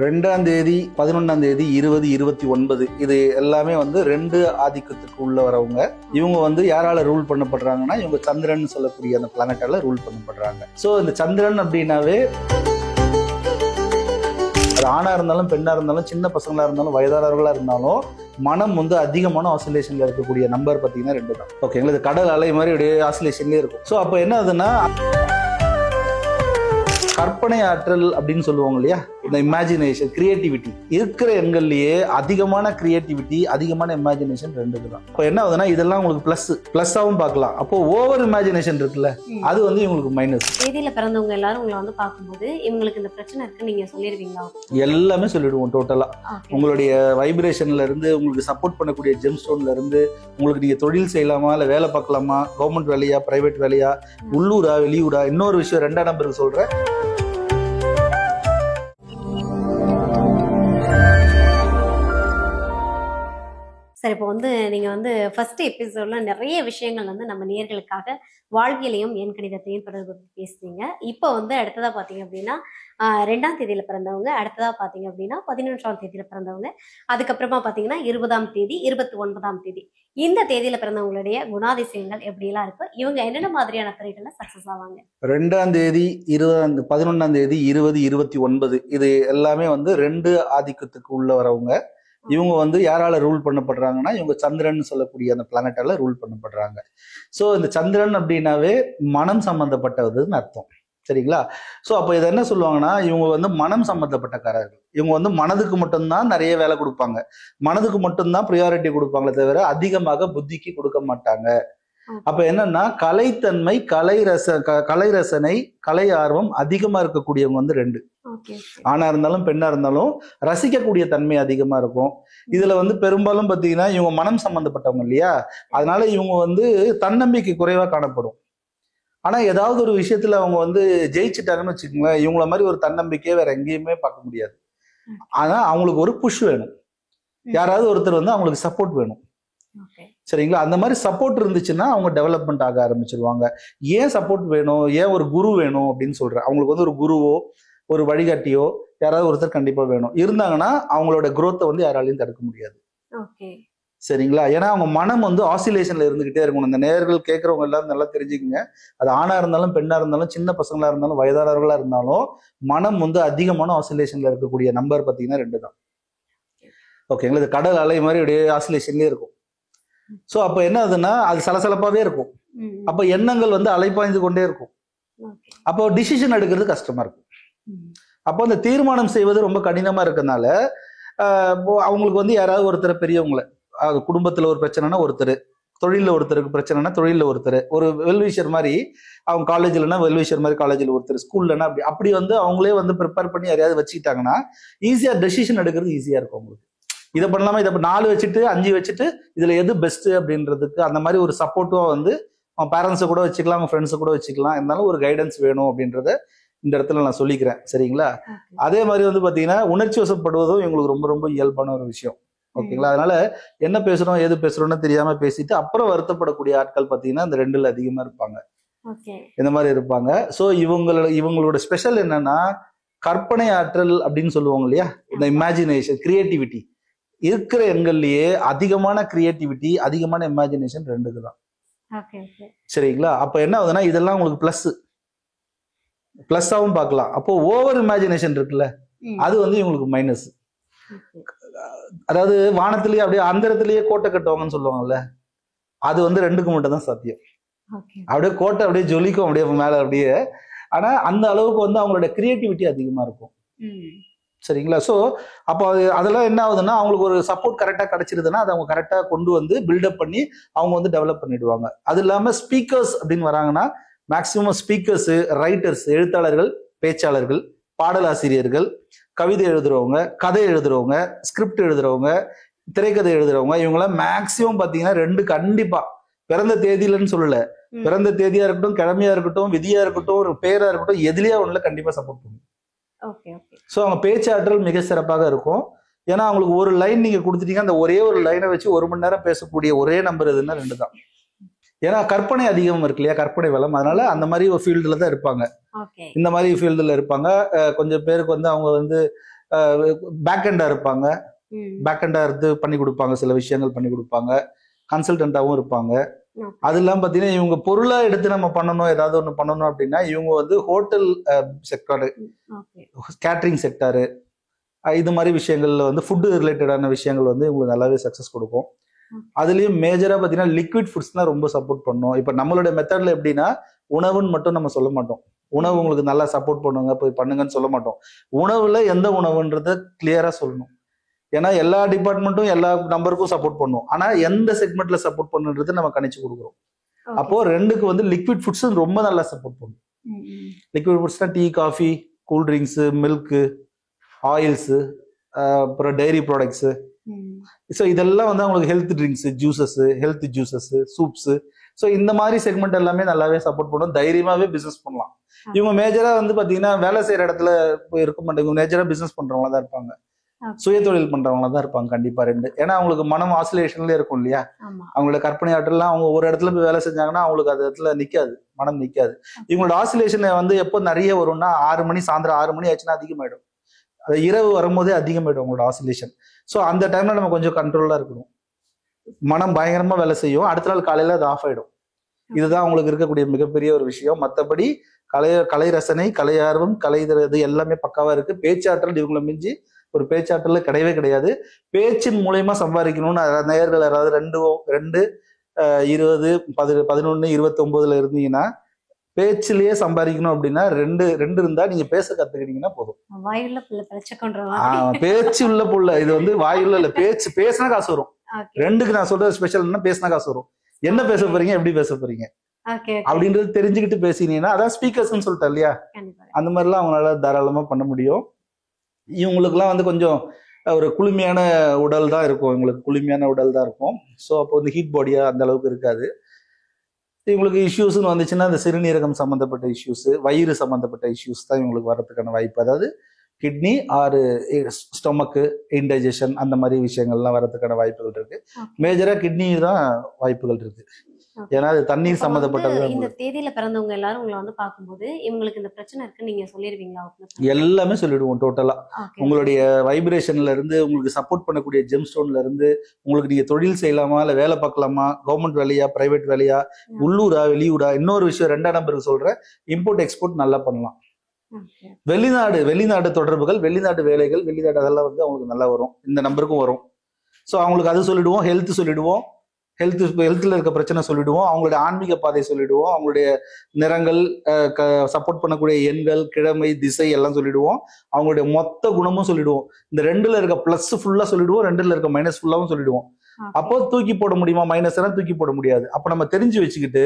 2ஆம் தேதி 11ஆம் தேதி 20 29 இது எல்லாமே வந்து 2 ஆதிக்கத்துக்கு உள்ள வரவங்க. இவங்க வந்து யாரால ரூல் பண்ணப்படுறாங்கன்னா இவங்க சந்திரன் சொல்லக்கூடிய அந்த பிளானட்டால ரூல் பண்ணப்படுறாங்க. ஸோ இந்த சந்திரன் அப்படின்னாவே அது ஆணா இருந்தாலும் பெண்ணா இருந்தாலும் சின்ன பசங்களா இருந்தாலும் வயதானவர்களா இருந்தாலும் மனம் வந்து அதிகமான ஆசிலேஷன்ல இருக்கக்கூடிய நம்பர் பார்த்தீங்கன்னா 2 தான். ஓகேங்களா, இது கடல் அலை மாதிரி அப்படியே ஆசிலேஷன்லேயே இருக்கும். ஸோ அப்போ என்ன ஆகுதுன்னா கற்பனை ஆற்றல் அப்படின்னு சொல்லுவாங்க இல்லையா, இந்த இமேஜினேஷன் கிரியேட்டிவிட்டி இருக்கிற எண்கள்லயே அதிகமான கிரியேட்டிவிட்டி அதிகமான இமேஜினேஷன் 2 தான். இப்போ என்ன ஆகுதுன்னா இதெல்லாம் உங்களுக்கு பிளஸ்ஸாவும் பார்க்கலாம். அப்போ ஓவர் இமேஜினேஷன் இருக்குல்ல, அது வந்து இவங்களுக்கு மைனஸ். தேதியில பிறந்தவங்க எல்லாரும் உங்களை வந்து பார்க்கும்போது இவங்களுக்கு இந்த பிரச்சனை இருக்கு நீங்க சொல்லிருவீங்களா? எல்லாமே சொல்லிடுவோம் டோட்டலா. உங்களுடைய வைப்ரேஷன்ல இருந்து உங்களுக்கு சப்போர்ட் பண்ணக்கூடிய ஜெம் ஸ்டோன்ல இருந்து உங்களுக்கு நீங்க தொழில் செய்யலாமா இல்ல வேலை பார்க்கலாமா, கவர்மெண்ட் வேலையா பிரைவேட் வேலையா, உள்ளூரா வெளியூரா. இன்னொரு விஷயம் 2ஆம் நம்பருக்கு சொல்றேன். சரி, இப்போ வந்து நீங்க வந்து ஃபர்ஸ்ட் எபிசோட்ல நிறைய விஷயங்கள் வந்து நம்ம நேயர்களுக்காக வாழ்வியலையும் எண் கணிதத்தையும் தொடர்பு பேசுறீங்க. இப்போ வந்து அடுத்ததா பாத்தீங்க அப்படின்னா 2ஆம் தேதியில பிறந்தவங்க, அடுத்ததா பாத்தீங்க அப்படின்னா 11ஆம் தேதியில பிறந்தவங்க, அதுக்கப்புறமா பாத்தீங்கன்னா 20ஆம் தேதி 29ஆம் தேதி இந்த தேதியில பிறந்தவங்களுடைய குணாதிசயங்கள் எப்படி எல்லாம் இருக்கு, இவங்க என்னென்ன மாதிரியான துறைகள்ல சக்சஸ் ஆவாங்க. 2ஆம் தேதி 11ஆம் தேதி 20 29 இது எல்லாமே வந்து 2 ஆதிக்கத்துக்கு உள்ள வரவங்க. இவங்க வந்து யாரால ரூல் பண்ணப்படுறாங்கன்னா இவங்க சந்திரன் சொல்லக்கூடிய அந்த பிளானட்டால ரூல் பண்ணப்படுறாங்க. ஸோ இந்த சந்திரன் அப்படின்னாவே மனம் சம்பந்தப்பட்டதுன்னு அர்த்தம். சரிங்களா? ஸோ அப்போ இதை என்ன சொல்லுவாங்கன்னா இவங்க வந்து மனம் சம்பந்தப்பட்டக்காரர்கள். இவங்க வந்து மனதுக்கு மட்டும்தான் நிறைய வேலை கொடுப்பாங்க, மனதுக்கு மட்டும்தான் ப்ரியாரிட்டி கொடுப்பாங்களே தவிர அதிகமாக புத்திக்கு கொடுக்க மாட்டாங்க. அப்ப என்னன்னா கலைத்தன்மை, கலை ரசனை, கலை ஆர்வம் அதிகமா இருக்கக்கூடியவங்க வந்து 2. ஆணா இருந்தாலும் பெண்ணா இருந்தாலும் ரசிக்கக்கூடிய தன்மை அதிகமா இருக்கும். இதுல வந்து பெரும்பாலும் பாத்தீங்கன்னா இவங்க மனம் சம்பந்தப்பட்டவங்க இல்லையா, அதனால இவங்க வந்து தன்னம்பிக்கை குறைவா காணப்படும். ஆனா ஏதாவது ஒரு விஷயத்துல அவங்க வந்து ஜெயிச்சுட்டாங்கன்னு வச்சுக்கோங்களேன், இவங்கள மாதிரி ஒரு தன்னம்பிக்கையை வேற எங்கேயுமே பார்க்க முடியாது. ஆனா அவங்களுக்கு ஒரு புஷ் வேணும், யாராவது ஒருத்தர் வந்து அவங்களுக்கு சப்போர்ட் வேணும். சரிங்களா? அந்த மாதிரி சப்போர்ட் இருந்துச்சுன்னா அவங்க டெவலப்மெண்ட் ஆக ஆரம்பிச்சிருவாங்க. ஏன் சப்போர்ட் வேணும், ஏன் ஒரு குரு வேணும் அப்படின்னு சொல்றேன். அவங்களுக்கு வந்து ஒரு குருவோ ஒரு வழிகாட்டியோ யாராவது ஒருத்தர் கண்டிப்பா வேணும். இருந்தாங்கன்னா அவங்களோட குரோத்தை வந்து யாராலையும் தடுக்க முடியாது. சரிங்களா? ஏன்னா அவங்க மனம் வந்து ஆசிலேஷன்ல இருந்துகிட்டே இருக்கணும். இந்த நேயர்கள் கேட்கறவங்க எல்லாம் நல்லா தெரிஞ்சுக்கங்க. அது ஆணா இருந்தாலும் பெண்ணா இருந்தாலும் சின்ன பசங்களா இருந்தாலும் வயதானவர்களா இருந்தாலும் மனம் வந்து அதிகமான ஆசிலேஷன்ல இருக்கக்கூடிய நம்பர் பார்த்தீங்கன்னா 2 தான். ஓகேங்களா, இது கடல் அலை மாதிரி அப்படியே ஆசிலேஷன்லயே இருக்கும். ஸோ அப்போ என்ன ஆகுதுன்னா அது சலசலப்பாவே இருக்கும். அப்போ எண்ணங்கள் வந்து அலைப்பாய்ந்து கொண்டே இருக்கும். அப்போ டிசிஷன் எடுக்கிறது கஷ்டமா இருக்கும். அப்போ அந்த தீர்மானம் செய்வது ரொம்ப கடினமா இருக்கனால அவங்களுக்கு வந்து யாராவது ஒருத்தர் பெரியவங்களை, குடும்பத்துல ஒரு பிரச்சனைனா ஒருத்தர், தொழில ஒருத்தருக்கு பிரச்சனைனா தொழில ஒருத்தர், ஒரு வெல்விஷர் மாதிரி அவங்க காலேஜ்லன்னா வெல்விஷர் மாதிரி காலேஜில் ஒருத்தர், ஸ்கூல்லன்னா அப்படி வந்து அவங்களே வந்து ப்ரிப்பேர் பண்ணி யாரையாவது வச்சுக்கிட்டாங்கன்னா ஈஸியா டெசிஷன் எடுக்கிறது ஈஸியா இருக்கும் அவங்களுக்கு. இதை பண்ணலாமா, இதை 4 வச்சுட்டு 5 வச்சுட்டு இதுல எது பெஸ்ட் அப்படின்றதுக்கு அந்த மாதிரி ஒரு சப்போர்ட்டும் வந்து அவங்க பேரண்ட்ஸை கூட வச்சுக்கலாம், அவங்க ஃப்ரெண்ட்ஸை கூட வச்சுக்கலாம். இருந்தாலும் ஒரு கைடன்ஸ் வேணும் அப்படின்றத இந்த இடத்துல நான் சொல்லிக்கிறேன். சரிங்களா? அதே மாதிரி வந்து பாத்தீங்கன்னா உணர்ச்சி வசப்படுவதும் எங்களுக்கு ரொம்ப ரொம்ப இயல்பான ஒரு விஷயம். ஓகேங்களா? அதனால என்ன பேசுறோம் ஏது பேசுறோம்னு தெரியாம பேசிட்டு அப்புறம் வருத்தப்படக்கூடிய ஆட்கள் பாத்தீங்கன்னா இந்த 2ல அதிகமா இருப்பாங்க. இந்த மாதிரி இருப்பாங்க. ஸோ இவங்களோட ஸ்பெஷல் என்னன்னா கற்பனை ஆற்றல் அப்படின்னு சொல்லுவாங்க இல்லையா, இந்த இமேஜினேஷன் கிரியேட்டிவிட்டி இருக்கிற எண்கள்லயே அதிகமான கிரியேட்டிவிட்டி அதிகமான இமேஜினேஷன் 2 தான். சரிங்களா? அப்ப என்ன ஆகுதுன்னா இதெல்லாம் உங்களுக்கு பிளஸ்ஸாவும் பார்க்கலாம். அப்போ ஓவர் இமேஜினேஷன் இருக்குல்ல, அது வந்து இவங்களுக்கு மைனஸ். அதாவது வானத்திலேயே அப்படியே அந்தரத்திலேயே கோட்டை கட்டுவாங்கன்னு சொல்லுவாங்கல்ல, அது வந்து 2க்கு மட்டும் தான் சாத்தியம். அப்படியே கோட்டை அப்படியே ஜொலிக்கும் அப்படியே மேல அப்படியே. ஆனா அந்த அளவுக்கு வந்து அவங்களோட கிரியேட்டிவிட்டி அதிகமா இருக்கும். சரிங்களா? ஸோ அப்போ அதெல்லாம் என்ன ஆகுதுன்னா அவங்களுக்கு ஒரு சப்போர்ட் கரெக்டாக கிடைச்சிருதுன்னா அதை அவங்க கரெக்டாக கொண்டு வந்து பில்டப் பண்ணி அவங்க வந்து டெவலப் பண்ணிடுவாங்க. அது இல்லாமல் ஸ்பீக்கர்ஸ் அப்படின்னு வராங்கன்னா மேக்சிமம் ஸ்பீக்கர்ஸ், ரைட்டர்ஸ், எழுத்தாளர்கள், பேச்சாளர்கள், பாடலாசிரியர்கள், கவிதை எழுதுறவங்க, கதை எழுதுறவங்க, ஸ்கிரிப்ட் எழுதுறவங்க, திரைக்கதை எழுதுறவங்க, இவங்களாம் மேக்சிமம் பார்த்தீங்கன்னா 2 கண்டிப்பா பிறந்த தேதியிலன்னு சொல்லல, பிறந்த தேதியா இருக்கட்டும், கிழமையா இருக்கட்டும், விதியா இருக்கட்டும், ஒரு பேரா இருக்கட்டும், எதுலயா ஒண்ணுல கண்டிப்பா சப்போர்ட் பண்ணும். ஸோ அவங்க பேச்சாற்றல் மிக சிறப்பாக இருக்கும். ஏன்னா அவங்களுக்கு ஒரு லைன் நீங்க கொடுத்துட்டீங்க, அந்த ஒரே ஒரு லைனை வச்சு 1 மணி நேரம் பேசக்கூடிய ஒரே நம்பர் எதுன்னா 2 தான். ஏன்னா கற்பனை அதிகம் இருக்கு இல்லையா, கற்பனை வளம். அதனால அந்த மாதிரி ஒரு ஃபீல்டுல தான் இருப்பாங்க. இந்த மாதிரி ஃபீல்டுல இருப்பாங்க. கொஞ்சம் பேருக்கு வந்து அவங்க வந்து பேக் எண்டா இருப்பாங்க, பேக் எண்டா இருந்து பண்ணி கொடுப்பாங்க, சில விஷயங்கள் பண்ணி கொடுப்பாங்க, கன்சல்டன்டாவும் இருப்பாங்க. அது இல்லாம பாத்தீங்கன்னா இவங்க பொருளா எடுத்து நம்ம பண்ணணும், ஏதாவது ஒண்ணு பண்ணணும் அப்படின்னா இவங்க வந்து ஹோட்டல் செக்டாரு, கேட்டரிங் செக்டாரு, இது மாதிரி விஷயங்கள்ல வந்து ஃபுட்டு ரிலேட்டடான விஷயங்கள் வந்து இவங்களுக்கு நல்லாவே சக்சஸ் கொடுக்கும். அதுலயும் மேஜரா பாத்தீங்கன்னா லிக்விட் ஃபுட்ஸ் தான் ரொம்ப சப்போர்ட் பண்ணும். இப்ப நம்மளோட மெத்தட்ல எப்படின்னா உணவுன்னு மட்டும் நம்ம சொல்ல மாட்டோம். உணவு உங்களுக்கு நல்லா சப்போர்ட் பண்ணுங்க, போய் பண்ணுங்கன்னு சொல்ல மாட்டோம். உணவுல எந்த உணவுன்றத கிளியரா சொல்லணும். ஏன்னா எல்லா டிபார்ட்மெண்ட்டும் எல்லா நம்பருக்கும் சப்போர்ட் பண்ணும். ஆனா எந்த செக்மெண்ட்ல சப்போர்ட் பண்ணுன்றது நம்ம கணிச்சு கொடுக்குறோம். அப்போ ரெண்டுக்கு வந்து லிக்விட் ஃபுட்ஸ் ரொம்ப நல்லா சப்போர்ட் பண்ணும். லிக்விட் ஃபுட்ஸ்னா tea, coffee, cool drinks, milk, oils, அப்புறம் டைரி ப்ராடக்ட்ஸ். ஸோ இதெல்லாம் வந்து அவங்களுக்கு health drinks, juices, health juices, soups. So இந்த மாதிரி செக்மெண்ட் எல்லாமே நல்லாவே சப்போர்ட் பண்ணும். தைரியமாவே பிசினஸ் பண்ணலாம். இவங்க மேஜரா வந்து பாத்தீங்கன்னா வேலை செய்யற இடத்துல போய் இருக்க மாட்டாங்க. இவங்க மேஜரா பிசினஸ் பண்றவங்களா தான் இருப்பாங்க, சுய தொழில் பண்றவங்களா தான் இருப்பாங்க கண்டிப்பா ரெண்டு. ஏன்னா அவங்களுக்கு மனம் ஆசிலேஷன்ல இருக்கும் இல்லையா, அவங்களோட கற்பனை ஆற்றல்லாம் அவங்க ஒரு இடத்துல போய் வேலை செஞ்சாங்கன்னா அவங்களுக்கு அந்த இடத்துல நிக்காது, மனம் நிக்காது. இவங்களோட ஆசிலேஷன் வந்து எப்போ நிறைய வரும்னா 6 மணி, சாயந்தரம் 6 மணி ஆச்சுன்னா அதிகமாயிடும். அது இரவு வரும்போதே அதிகமாயிடும் உங்களோட ஆசிலேஷன். ஸோ அந்த டைம்ல நம்ம கொஞ்சம் கண்ட்ரோலா இருக்கணும். மனம் பயங்கரமா வேலை செய்யும், அடுத்த நாள் காலையில அது ஆஃப் ஆயிடும். இதுதான் அவங்களுக்கு இருக்கக்கூடிய மிகப்பெரிய ஒரு விஷயம். மற்றபடி கலை ரசனை, கலை ஆர்வம், கலை இது எல்லாமே பக்காவா இருக்கு. பேச்சாற்றல் இவங்களை மிஞ்சி ஒரு பேச்சாற்றல் கிடையவே கிடையாது. பேச்சின் மூலயமா சம்பாதிக்கணும்னு நேயர்கள் யாராவது 2, 20, 11, 29 இருந்தீங்கன்னா பேச்சிலேயே சம்பாதிக்கணும் அப்படின்னா 2 இருந்தா நீங்க பேச கத்துக்கிட்டீங்கன்னா போதும். பேச்சு உள்ள புள்ள இது வந்து வாயுள்ள இல்ல, பேச்சு பேசினா காசு வரும். 2க்கு நான் சொல்றது ஸ்பெஷல் என்ன, பேசினா காசு வரும். என்ன பேச போறீங்க, எப்படி பேச போறீங்க அப்படின்றது தெரிஞ்சுக்கிட்டு பேசினீங்கன்னா அதான் ஸ்பீக்கர்ஸ்ன்னு சொல்லிட்டேன் இல்லையா, அந்த மாதிரிலாம் அவங்களால தாராளமா பண்ண முடியும். இவங்களுக்குலாம் வந்து கொஞ்சம் ஒரு குளுமையான உடல் தான் இருக்கும், இவங்களுக்கு குளுமையான உடல் தான் இருக்கும். ஸோ அப்போ வந்து ஹீட் பாடியா அந்த அளவுக்கு இருக்காது. இவங்களுக்கு இஷ்யூஸ்ன்னு வந்துச்சுன்னா அந்த சிறுநீரகம் சம்மந்தப்பட்ட இஷ்யூஸ், வயிறு சம்மந்தப்பட்ட இஷ்யூஸ் தான் இவங்களுக்கு வர்றதுக்கான வாய்ப்பு. அதாவது கிட்னி ஆறு ஸ்டொமக்கு, இன்டைஜஷன் அந்த மாதிரி விஷயங்கள்லாம் வர்றதுக்கான வாய்ப்புகள் இருக்கு. மேஜரா கிட்னி தான் வாய்ப்புகள் இருக்கு. ஏன்னா அது தண்ணீர் சம்பந்தப்பட்டது. இந்த தேதியில பிறந்தவங்க எல்லாரும் உங்களை வந்து பார்க்கும்போது இவங்களுக்கு இந்த பிரச்சனை இருக்குன்னு நீங்க சொல்லிடுவீங்களா? எல்லாமே சொல்லிடுவோம் டோட்டலா. உங்களுடைய வைப்ரேஷன்ல இருந்து, உங்களுக்கு சப்போர்ட் பண்ணக்கூடிய ஜெம் ஸ்டோன்ல இருந்து, உங்களுக்கு நீங்க தொழில் செய்யலாமா இல்ல வேலை பார்க்கலாமா, கவர்மெண்ட் வேலையா பிரைவேட் வேலையா, உள்ளூரா வெளியூரா. இன்னொரு விஷயம் 2ஆம் நம்பருக்கு சொல்றேன், இம்போர்ட் எக்ஸ்போர்ட் நல்லா பண்ணலாம். வெளிநாடு தொடர்புகள், வெளிநாட்டு வேலைகள், வெளிநாடு அதெல்லாம் வந்து அவங்களுக்கு நல்லா வரும். இந்த நம்பருக்கும் வரும். ஸோ அவங்களுக்கு அது சொல்லிடுவோம். ஹெல்த் சொல்லிடுவோம், ஹெல்த்ல இருக்க பிரச்சனை சொல்லிடுவோம். அவங்களுடைய ஆன்மீக பாதை சொல்லிடுவோம். அவங்களுடைய நிறங்கள், சப்போர்ட் பண்ணக்கூடிய எண்கள், கிழமை, திசை எல்லாம் சொல்லிடுவோம். அவங்களுடைய மொத்த குணமும் சொல்லிடுவோம். இந்த 2ல இருக்க பிளஸ் ஃபுல்லா சொல்லிடுவோம், 2ல இருக்க மைனஸ் ஃபுல்லாவும் சொல்லிடுவோம். அப்போ தூக்கி போட முடியுமா, மைனஸ் எல்லாம் தூக்கி போட முடியாது. அப்ப நம்ம தெரிஞ்சு வச்சுக்கிட்டு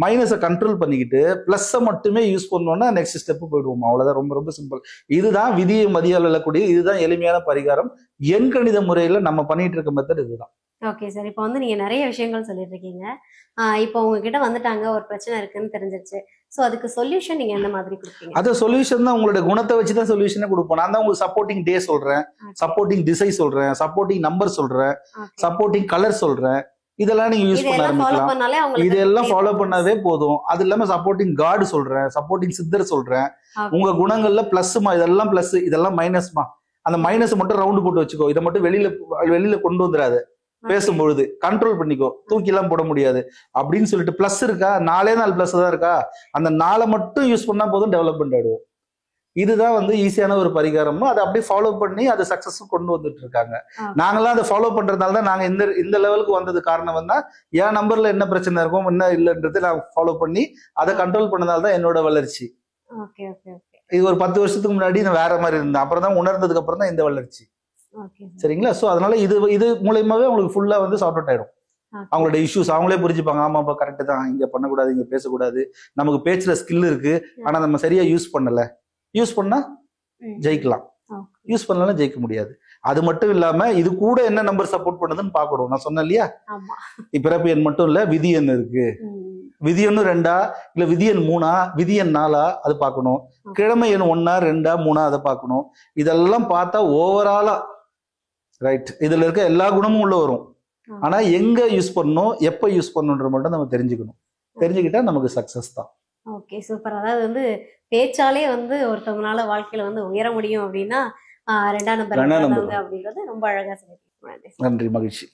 மைனஸை கண்ட்ரோல் பண்ணிக்கிட்டு பிளஸ்ஸை மட்டுமே யூஸ் பண்ணோம்னா நெக்ஸ்ட் ஸ்டெப் போயிடுவோம். அவ்வளவுதான், ரொம்ப ரொம்ப சிம்பிள். இதுதான் விதியை மதியால் எழக்கூடிய, இதுதான் எளிமையான பரிகாரம். எண்கணித முறையில நம்ம பண்ணிட்டு இருக்க மெத்தட் இதுதான். ஓகே சார், இப்போ வந்து நீங்க நிறைய விஷயங்கள் சொல்லிட்டு இருக்கீங்க. இப்போ உங்ககிட்ட வந்துட்டாங்க, ஒரு பிரச்சனை இருக்குன்னு தெரிஞ்சிருச்சு. ஸோ அதுக்கு சொல்யூஷன் நீங்க எந்த மாதிரி கொடுப்பீங்க? அது சொல்யூஷன் தான் உங்களுடைய குணத்தை வச்சு தான் சொல்யூஷனே கொடுப்போம். நான் தான் உங்களுக்கு சப்போர்ட்டிங் டே சொல்றேன், சப்போர்ட்டிங் திசை சொல்றேன், சப்போர்ட்டிங் நம்பர் சொல்றேன், சப்போர்ட்டிங் கலர் சொல்றேன். இதெல்லாம் நீங்க யூஸ் பண்ண ஆரம்பிக்கலாம். இதெல்லாம் ஃபாலோ பண்ணாவே போதும். அது இல்லாம சப்போர்ட்டிங் கார்டு சொல்றேன், சப்போர்ட்டிங் சித்தர் சொல்றேன். உங்க குணங்கள்ல பிளஸ்மா, இதெல்லாம் பிளஸ், இதெல்லாம் மைனஸ்மா. அந்த மைனஸ் மட்டும் ரவுண்டு போட்டு வச்சுக்கோ. இதை மட்டும் வெளியில கொண்டு வந்துடாது. பேசும்பொழுது கண்ட்ரோல் பண்ணிக்கோ, தூக்கி எல்லாம் போட முடியாது அப்படின்னு சொல்லிட்டு பிளஸ் இருக்கா, 4 பிளஸ் தான் இருக்கா, அந்த 4 மட்டும் யூஸ் பண்ணா போதும், டெவலப்மெண்ட் ஆயிடுவோம். இதுதான் வந்து ஈஸியான ஒரு பரிகாரமும். அதை அப்படியே ஃபாலோ பண்ணி அதை சக்சஸ் கொண்டு வந்துட்டு இருக்காங்க. நாங்களாம் அதை ஃபாலோ பண்றதுனால தான் நாங்க இந்த லெவலுக்கு வந்தது. காரணம் வந்து என் நம்பர்ல என்ன பிரச்சனை இருக்கும், என்ன இல்லைன்றது நான் ஃபாலோ பண்ணி அதை கண்ட்ரோல் பண்ணதால தான் என்னோட வளர்ச்சி. இது ஒரு 10 வருஷத்துக்கு முன்னாடி நான் வேற மாதிரி இருந்தேன். அப்புறம் தான் உணர்ந்ததுக்கு அப்புறம் தான் இந்த வளர்ச்சி. சரிங்களா? சோ அதனால இது மூலயமாவே உங்களுக்கு ஃபுல்லா வந்து சார்ட் அவுட் ஆயிடும். அவங்களோட இஷ்யூஸ் அவங்களே புரிஞ்சுப்பாங்க. ஆமாப்பா கரெக்ட் தான், இங்க பண்ணக்கூடாது, இங்க பேசக்கூடாது, நமக்கு பேச்சுல ஸ்கில் இருக்கு, ஆனா நம்ம சரியா யூஸ் பண்ணல. யூஸ் பண்ணா ஜெயிக்கலாம், யூஸ் பண்ணலாம் ஜெயிக்க முடியாது. அது மட்டும் இல்லாம இது கூட என்ன நம்பர் சப்போர்ட் பண்ணுதுன்னு பாக்கணும். நான் சொன்னேன் இல்லையா, பிறப்பு எண் மட்டும் இல்ல, விதி எண் இருக்கு. விதி எண் 2 இல்ல விதி எண் 3, விதி எண் 4 அது பார்க்கணும். கிழமை எண் 1, 2, 3 அதை பார்க்கணும். இதெல்லாம் பார்த்தா ஓவராலா ரைட், இதுல இருக்க எல்லா குணமும் உள்ள வரும். ஆனா எங்க யூஸ் பண்ணணும், எப்ப யூஸ் பண்ணணும்ன்ற மட்டும் நம்ம தெரிஞ்சுக்கணும். தெரிஞ்சுக்கிட்டா நமக்கு சக்சஸ் தான். Okay, super. அதாவது வந்து பேச்சாலே வந்து ஒருத்தவங்களால வாழ்க்கையில வந்து உயர முடியும் அப்படின்னா 2ஆம் நம்பர் ரெண்டாம் நம்பர். அப்படின்றது ரொம்ப அழகா சொல்லியிருக்கீங்க. நன்றி, மகிழ்ச்சி.